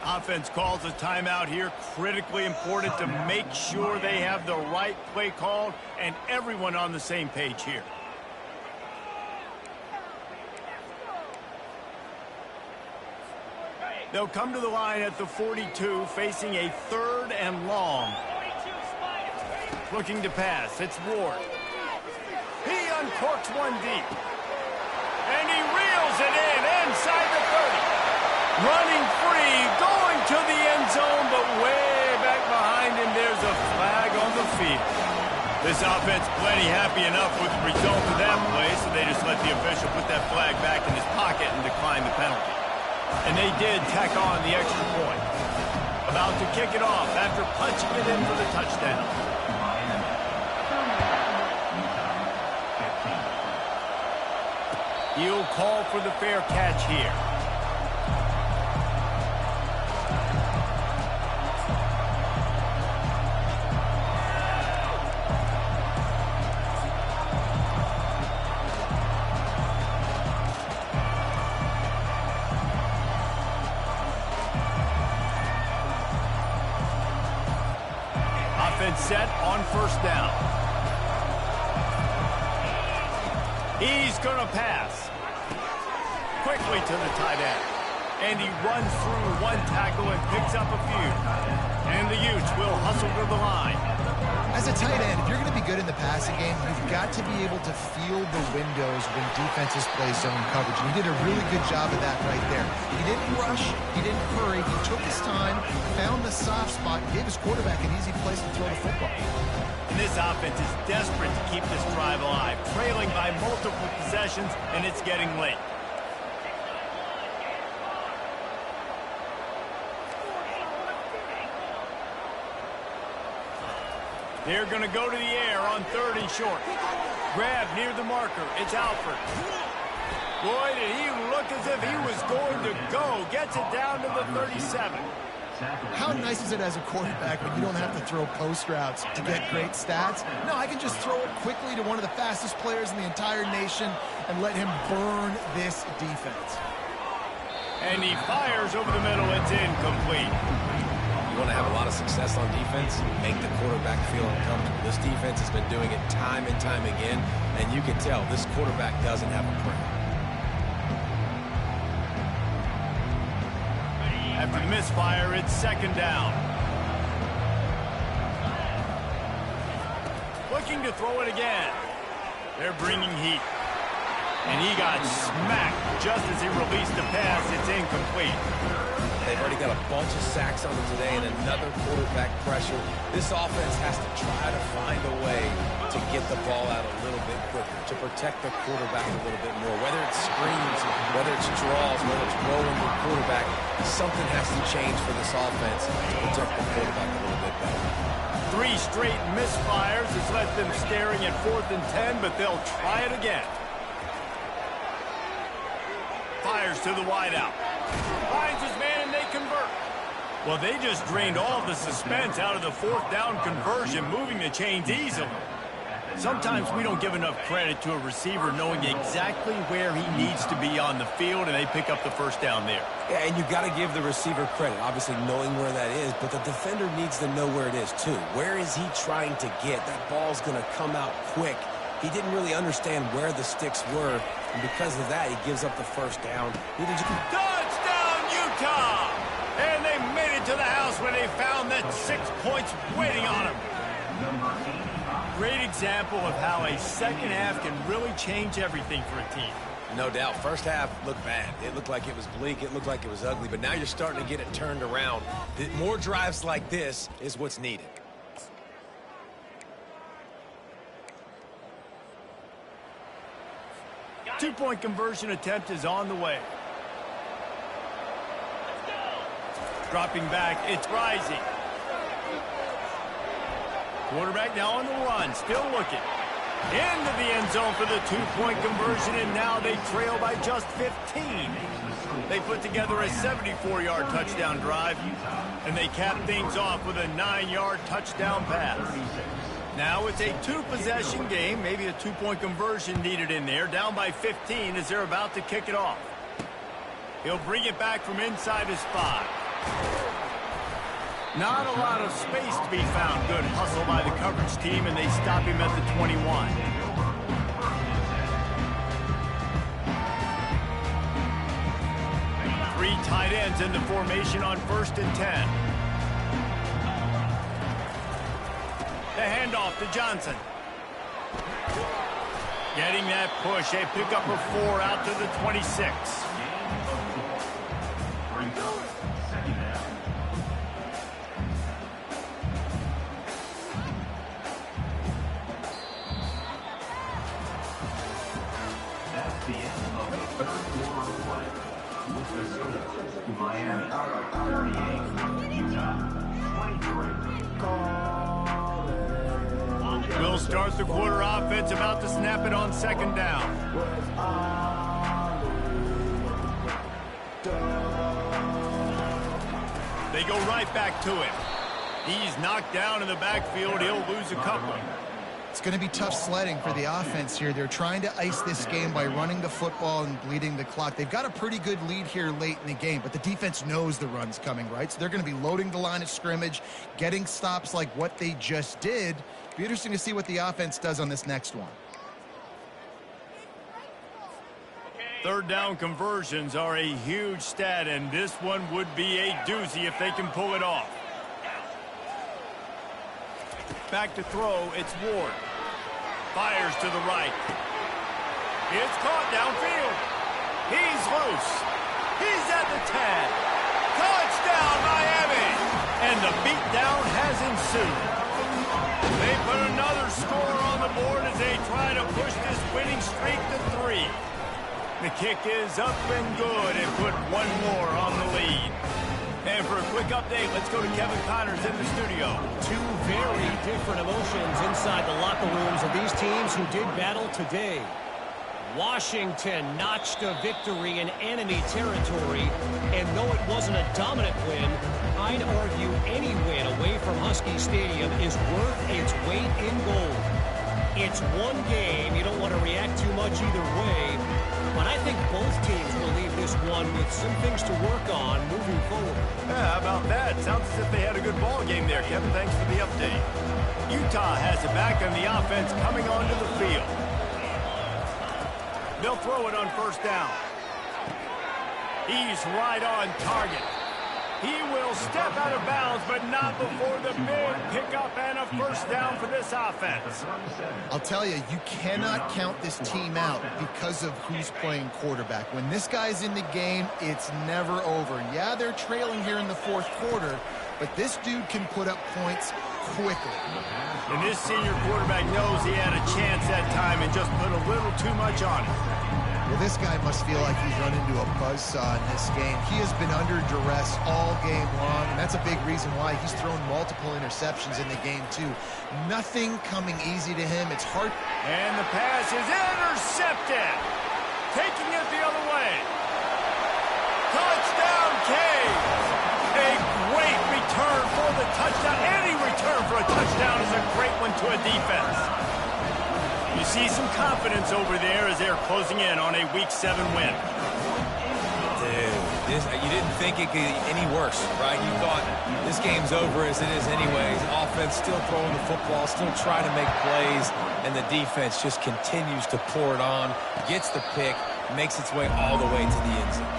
Offense calls a timeout here. Critically important to make sure they have the right play called and everyone on the same page here. They'll come to the line at the 42, facing a 3rd and long. Looking to pass. It's Ward. He uncorks one deep. And he reels it in inside the 30. Running free, going to the end zone, but way back behind him, there's a flag on the field. This offense plenty happy enough with the result of that play, so they just let the official put that flag back in his pocket and decline the penalty. And they did tack on the extra point. About to kick it off after punching it in for the touchdown. He'll call for the fair catch here. Set on 1st down. He's going to pass. Quickly to the tight end. And he runs through one tackle and picks up a few. And the Utes will hustle to the line. As a tight end, if you're going to be good in the passing game, you've got to be able to feel the windows when defenses play zone coverage. And he did a really good job of that right there. He didn't rush. He didn't hurry. He took his time, found the soft spot, and gave his quarterback an easy place to throw the football. And this offense is desperate to keep this drive alive, trailing by multiple possessions, and it's getting late. They're going to go to the air on 3rd and short. Grab near the marker. It's Alford. Boy, did he look as if he was going to go. Gets it down to the 37. How nice is it as a quarterback when you don't have to throw post routes to get great stats? No, I can just throw it quickly to one of the fastest players in the entire nation and let him burn this defense. And he fires over the middle. It's incomplete. You want to have a lot of success on defense, make the quarterback feel uncomfortable. This defense has been doing it time and time again, and you can tell this quarterback doesn't have a prayer. After the misfire, it's 2nd down. Looking to throw it again. They're bringing heat. And he got smacked just as he released the pass. It's incomplete. They've already got a bunch of sacks on them today and another quarterback pressure. This offense has to try to find a way to get the ball out a little bit quicker, to protect the quarterback a little bit more. Whether it's screens, whether it's draws, whether it's rolling the quarterback, something has to change for this offense to protect the quarterback a little bit better. 3 straight misfires has left them staring at 4th and 10, but they'll try it again. Fires to the wideout. Finds his man and they convert. Well, they just drained all the suspense out of the 4th down conversion, moving the chains easily. Sometimes we don't give enough credit to a receiver knowing exactly where he needs to be on the field, and they pick up the 1st down there. Yeah, and you've got to give the receiver credit, obviously knowing where that is, but the defender needs to know where it is too. Where is he trying to get? That ball's going to come out quick. He didn't really understand where the sticks were, and because of that, he gives up the 1st down. Touchdown, Utah! And they made it to the house when they found that 6 points waiting on them. Great example of how a second half can really change everything for a team. No doubt. 1st half looked bad. It looked like it was bleak. It looked like it was ugly. But now you're starting to get it turned around. More drives like this is what's needed. Two-point conversion attempt is on the way. Dropping back, it's rising. Quarterback now on the run, still looking. Into the end zone for the two-point conversion, and now they trail by just 15. They put together a 74-yard touchdown drive, and they cap things off with a 9-yard touchdown pass. Now it's a two-possession game, maybe a two-point conversion needed in there, down by 15 as they're about to kick it off. He'll bring it back from inside his 5. Not a lot of space to be found. Good hustle by the coverage team, and they stop him at the 21. Three tight ends in the formation on 1st and 10. The handoff to Johnson. Getting that push, a pickup of 4 out to the 26. Miami 38, Utah 23. We'll start the quarter offense, about to snap it on 2nd down. They go right back to him. He's knocked down in the backfield. He'll lose a couple. It's going to be tough sledding for the offense here. They're trying to ice this game by running the football and bleeding the clock. They've got a pretty good lead here late in the game, but the defense knows the run's coming, right? So they're going to be loading the line of scrimmage, getting stops like what they just did. Be interesting to see what the offense does on this next one. 3rd down conversions are a huge stat, and this one would be a doozy if they can pull it off. Back to throw, it's Ward. Fires to the right. It's caught downfield. He's loose. He's at the 10. Touchdown, Miami! And the beatdown has ensued. They put another score on the board as they try to push this winning streak to 3. The kick is up and good and put one more on the lead. And for a quick update, let's go to Kevin Connors in the studio. Two very different emotions inside the locker rooms of these teams who did battle today. Washington notched a victory in enemy territory, and though it wasn't a dominant win, I'd argue any win away from Husky Stadium is worth its weight in gold. It's one game. You don't want to react too much either way, but I think both teams will leave this one with some things to work on moving forward. Yeah, how about that? Sounds as if they had a good ball game there, Kevin. Thanks for the update. Utah has it back, and the offense coming onto the field. They'll throw it on 1st down. He's right on target. He will step out of bounds, but not before the big pickup and a 1st down for this offense. I'll tell you, you cannot count this team out because of who's playing quarterback. When this guy's in the game, it's never over. Yeah, they're trailing here in the 4th quarter, but this dude can put up points quickly. And this senior quarterback knows he had a chance that time and just put a little too much on it. Well, this guy must feel like he's run into a buzzsaw in this game. He has been under duress all game long, and that's a big reason why he's thrown multiple interceptions in the game, too. Nothing coming easy to him. It's hard. And the pass is intercepted. Taking it the other way. Touchdown, Caves. A great return for the touchdown. Any return for a touchdown is a great one to a defense. You see some confidence over there as they're closing in on a Week 7 win. Dude, you didn't think it could get any worse, right? You thought this game's over as it is anyways. Offense still throwing the football, still trying to make plays, and the defense just continues to pour it on, gets the pick, makes its way all the way to the end zone.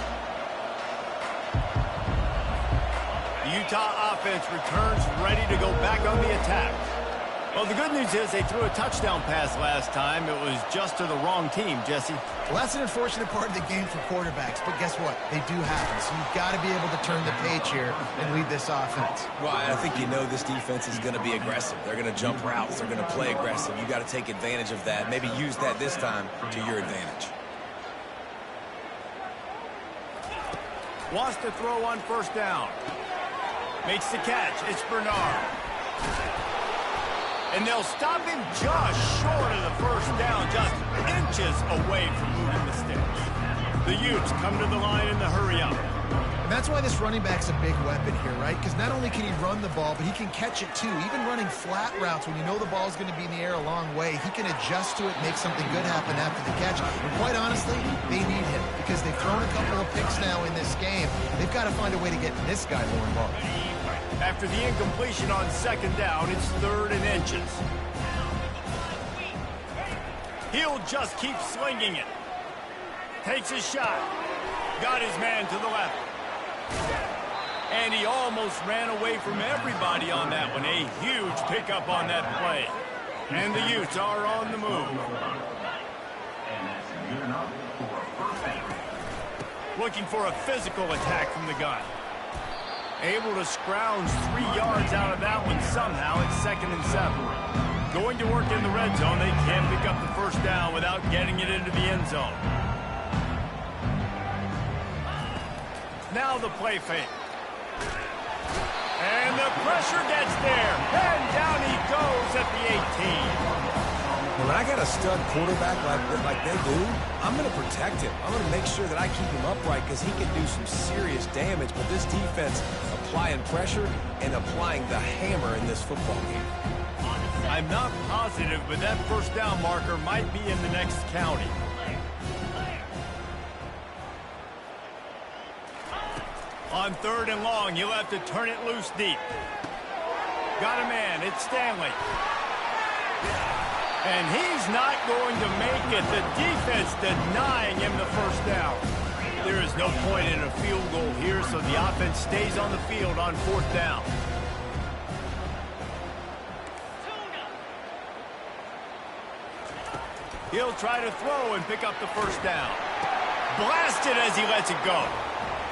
The Utah offense returns ready to go back on the attack. Well, the good news is they threw a touchdown pass last time. It was just to the wrong team, Jesse. Well, that's an unfortunate part of the game for quarterbacks, but guess what? They do happen, so you've got to be able to turn the page here and lead this offense. Well, I think you know this defense is going to be aggressive. They're going to jump routes. They're going to play aggressive. You got to take advantage of that. Maybe use that this time to your advantage. Wants to throw on 1st down. Makes the catch. It's Bernard. And they'll stop him just short of the first down, just inches away from moving the sticks. The Utes come to the line in the hurry-up. And that's why this running back's a big weapon here, right? Because not only can he run the ball, but he can catch it too. Even running flat routes when you know the ball's going to be in the air a long way, he can adjust to it, make something good happen after the catch. And quite honestly, they need him because they've thrown a couple of picks now in this game. They've got to find a way to get this guy more involved. After the incompletion on second down, it's 3rd and inches. He'll just keep slinging it. Takes a shot. Got his man to the left. And he almost ran away from everybody on that one. A huge pickup on that play. And the Utes are on the move. Looking for a physical attack from the gun. Able to scrounge 3 yards out of that one somehow. It's 2nd and 7. Going to work in the red zone. They can't pick up the first down without getting it into the end zone. Now the play fake. And the pressure gets there. And down he goes at the 18. When I got a stud quarterback like they do, I'm going to protect him. I'm going to make sure that I keep him upright because he can do some serious damage. But this defense applying pressure and applying the hammer in this football game. I'm not positive, but that first down marker might be in the next county. On 3rd and long, he'll have to turn it loose deep. Got a man. It's Stanley. And he's not going to make it. The defense denying him the first down. There is no point in a field goal here, so the offense stays on the field on 4th down. He'll try to throw and pick up the first down. Blasted as he lets it go.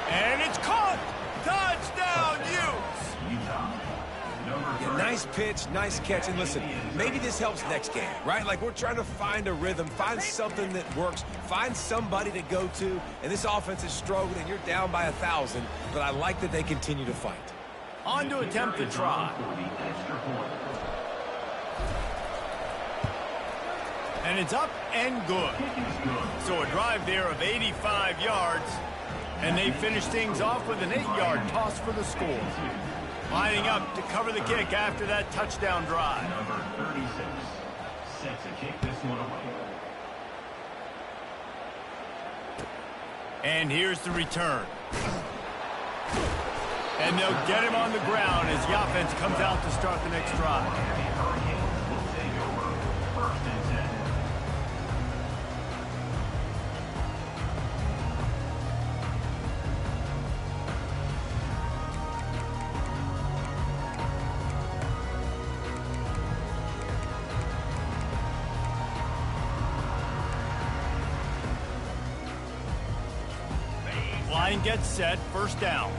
And it's caught! Touchdown, Utes! Yeah, nice pitch, nice catch. And listen, maybe this helps next game, right? Like we're trying to find a rhythm, find something that works, find somebody to go to. And this offense is struggling, and you're down by 1,000. But I like that they continue to fight. On to attempt the try. And it's up and good. So a drive there of 85 yards. And they finish things off with an 8-yard toss for the score. Lining up to cover the kick after that touchdown drive. Number 36 set to kick this one away. And here's the return. And they'll get him on the ground as the offense comes out to start the next drive. Hurricanes will take over 1st and 10. Line gets set, 1st down.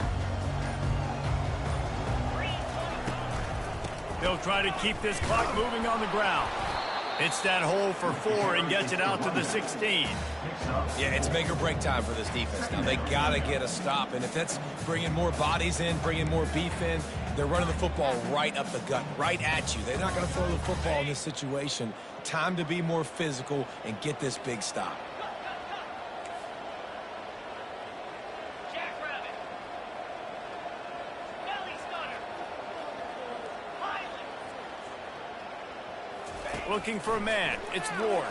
They'll try to keep this clock moving on the ground. It's that hole for 4 and gets it out to the 16. Yeah, it's make or break time for this defense. Now, they got to get a stop. And if that's bringing more bodies in, bringing more beef in, they're running the football right up the gut, right at you. They're not going to throw the football in this situation. Time to be more physical and get this big stop. Looking for a man. It's Ward.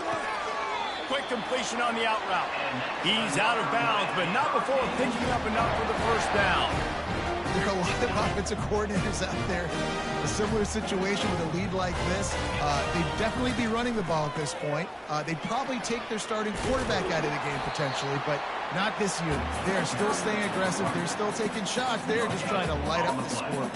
Quick completion on the out route. He's out of bounds, but not before picking up enough for the first down. There are a lot of offensive coordinators out there. A similar situation with a lead like this. They'd definitely be running the ball at this point. They'd probably take their starting quarterback out of the game potentially, but not this unit. They're still staying aggressive. They're still taking shots. They're just trying to light up the scoreboard.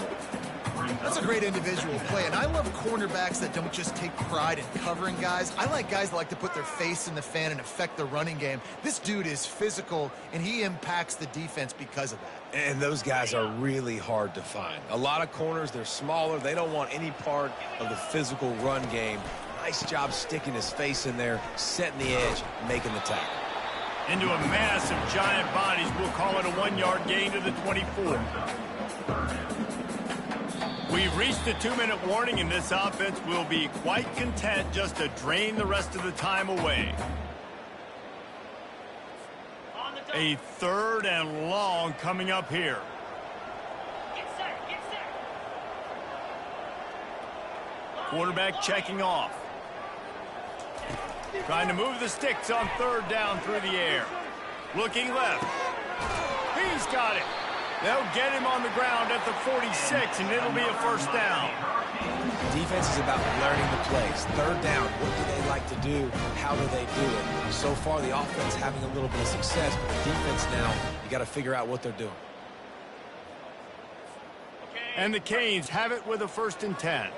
That's a great individual play, and I love cornerbacks that don't just take pride in covering guys. I like guys that like to put their face in the fan and affect the running game. This dude is physical, and he impacts the defense because of that. And those guys are really hard to find. A lot of corners, they're smaller. They don't want any part of the physical run game. Nice job sticking his face in there, setting the edge, making the tackle. Into a mass of giant bodies. We'll call it a 1-yard gain to the 24. We've reached the 2-minute warning, and this offense will be quite content just to drain the rest of the time away. A 3rd and long coming up here. Get set, get set. Quarterback checking off. Trying to move the sticks on 3rd down through the air. Looking left. He's got it. They'll get him on the ground at the 46, and it'll be a 1st down. Defense is about learning the plays. 3rd down, what do they like to do? How do they do it? So far, the offense having a little bit of success, but the defense now, you got to figure out what they're doing. And the Canes have it with a 1st and 10.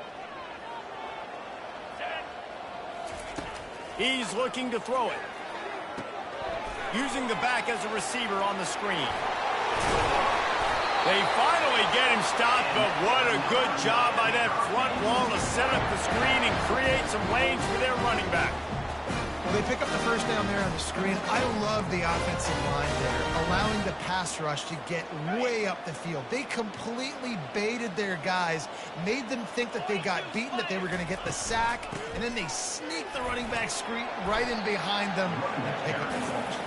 He's looking to throw it. Using the back as a receiver on the screen. They finally get him stopped, but what a good job by that front wall to set up the screen and create some lanes for their running back. Well, they pick up the 1st down there on the screen. I love the offensive line there, allowing the pass rush to get way up the field. They completely baited their guys, made them think that they got beaten, that they were going to get the sack, and then they sneak the running back screen right in behind them and pick up the first.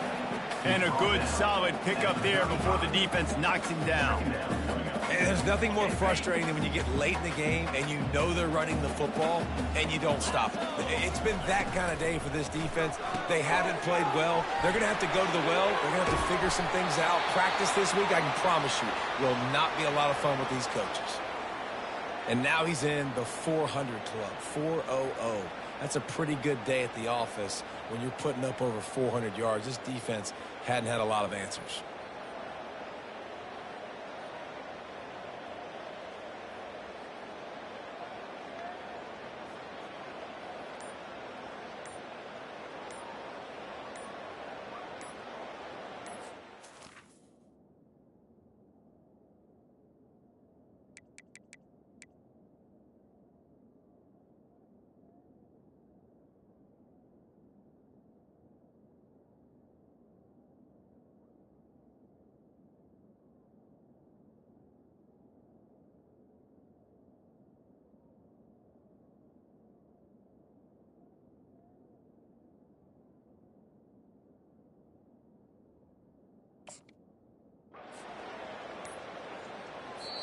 And a good, solid pickup there before the defense knocks him down. And there's nothing more frustrating than when you get late in the game and you know they're running the football and you don't stop it. It's been that kind of day for this defense. They haven't played well. They're going to have to go to the well. They're going to have to figure some things out. Practice this week, I can promise you, will not be a lot of fun with these coaches. And now he's in the 400 club, 400. That's a pretty good day at the office when you're putting up over 400 yards. This defense hadn't had a lot of answers.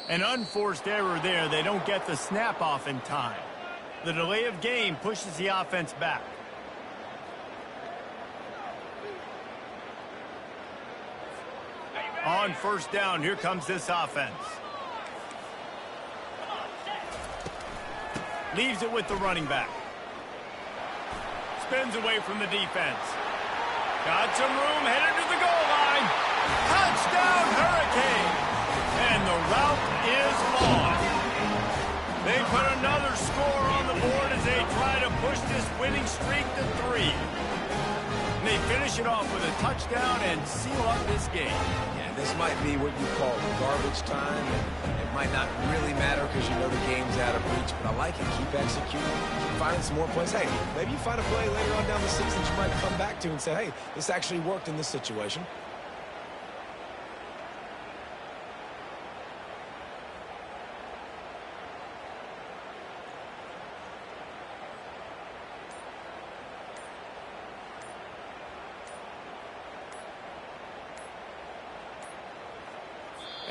An unforced error there. They don't get the snap off in time. The delay of game pushes the offense back. On 1st down, here comes this offense. Leaves it with the running back. Spins away from the defense. Got some room, headed to the goal line. Touchdown, Hurricane! And the route is long. They put another score on the board as they try to push this winning streak to 3. And they finish it off with a touchdown and seal up this game. Yeah, this might be what you call garbage time. And it might not really matter because you know the game's out of reach, but I like it. Keep executing. Keep finding some more plays. Hey, maybe you find a play later on down the season that you might come back to and say, hey, this actually worked in this situation.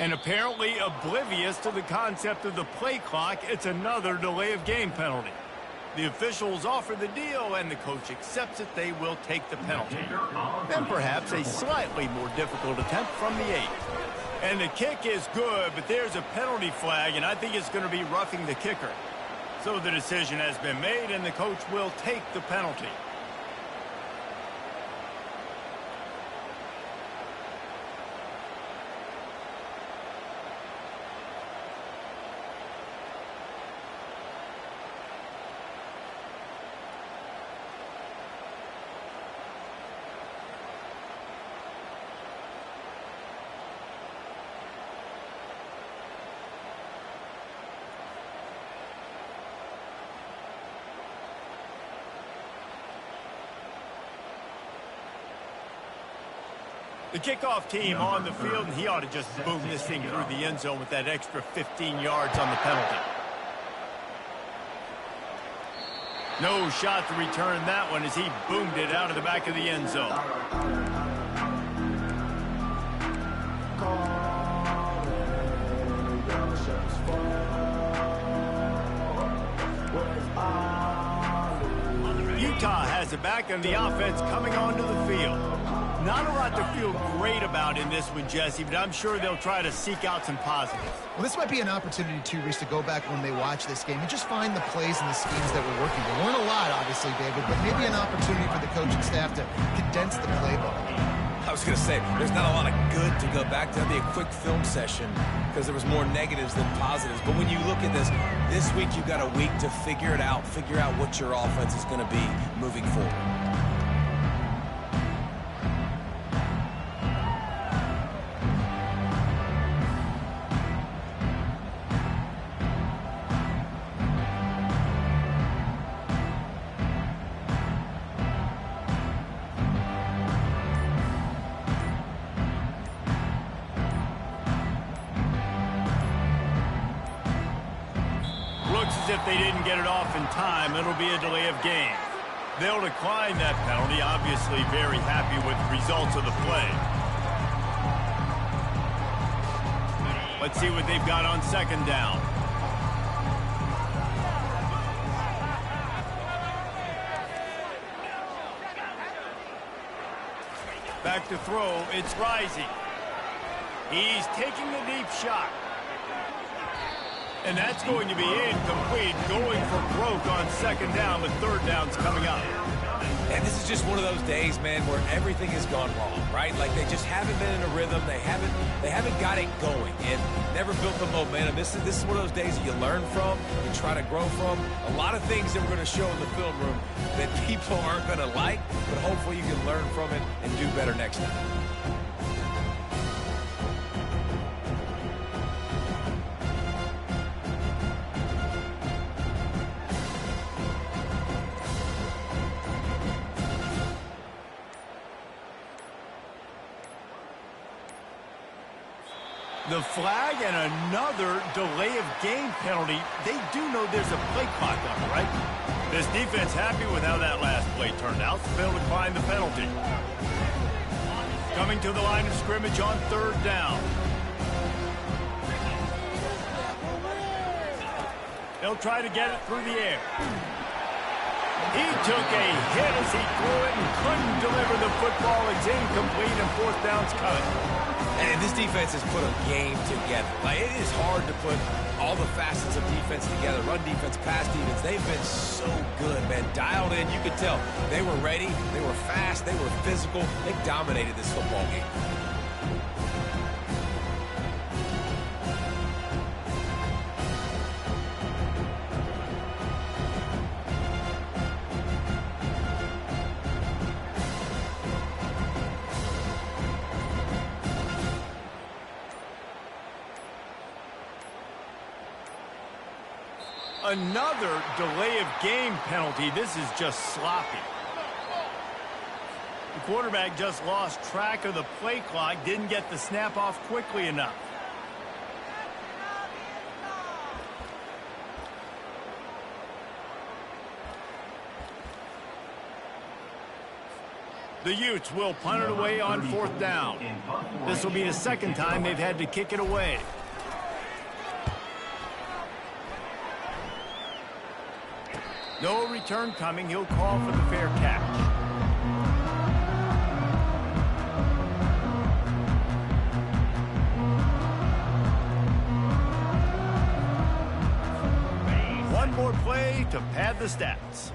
And apparently oblivious to the concept of the play clock, it's another delay of game penalty. The officials offer the deal, and the coach accepts it. They will take the penalty. Then perhaps a slightly more difficult attempt from the 8. And the kick is good, but there's a penalty flag, and I think it's going to be roughing the kicker. So the decision has been made, and the coach will take the penalty. The kickoff team on the field, and he ought to just boom this thing through the end zone with that extra 15 yards on the penalty. No shot to return that one as he boomed it out of the back of the end zone. Utah has it back and the offense coming onto the field. Not a lot to feel great about in this one, Jesse, but I'm sure they'll try to seek out some positives. Well, this might be an opportunity, too, Reese, to go back when they watch this game and just find the plays and the schemes that were working. There weren't a lot, obviously, David, but maybe an opportunity for the coaching staff to condense the playbook. I was going to say, there's not a lot of good to go back to. That'd be a quick film session because there was more negatives than positives. But when you look at this week you've got a week to figure it out, figure out what your offense is going to be moving forward. If they didn't get it off in time, it'll be a delay of game. They'll decline that penalty, obviously very happy with the results of the play. Let's see what they've got on second down. Back to throw, it's Rising. He's taking a deep shot. And that's going to be incomplete, going for broke on second down, but third down's coming up. And this is just one of those days, man, where everything has gone wrong, right? Like they just haven't been in a rhythm. They haven't got it going and never built the momentum. This is one of those days that you learn from, you try to grow from. A lot of things that we're going to show in the film room that people aren't going to like, but hopefully you can learn from it and do better next time. The flag and another delay of game penalty. They do know there's a play clock on it, right? This defense happy with how that last play turned out. They'll decline the penalty. Coming to the line of scrimmage on third down. They'll try to get it through the air. He took a hit as he threw it and couldn't deliver the football. It's incomplete and fourth down's cut. And this defense has put a game together. Like, it is hard to put all the facets of defense together. Run defense, pass defense. They've been so good, man. Dialed in. You could tell they were ready. They were fast. They were physical. They dominated this football game. Another delay of game penalty. This is just sloppy. The quarterback just lost track of the play clock, didn't get the snap off quickly enough. The Utes will punt it away on fourth down. This will be the second time they've had to kick it away. No return coming. He'll call for the fair catch. One more play to pad the stats.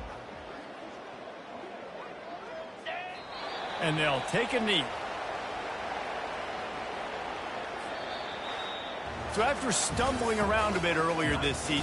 And they'll take a knee. So after stumbling around a bit earlier this season,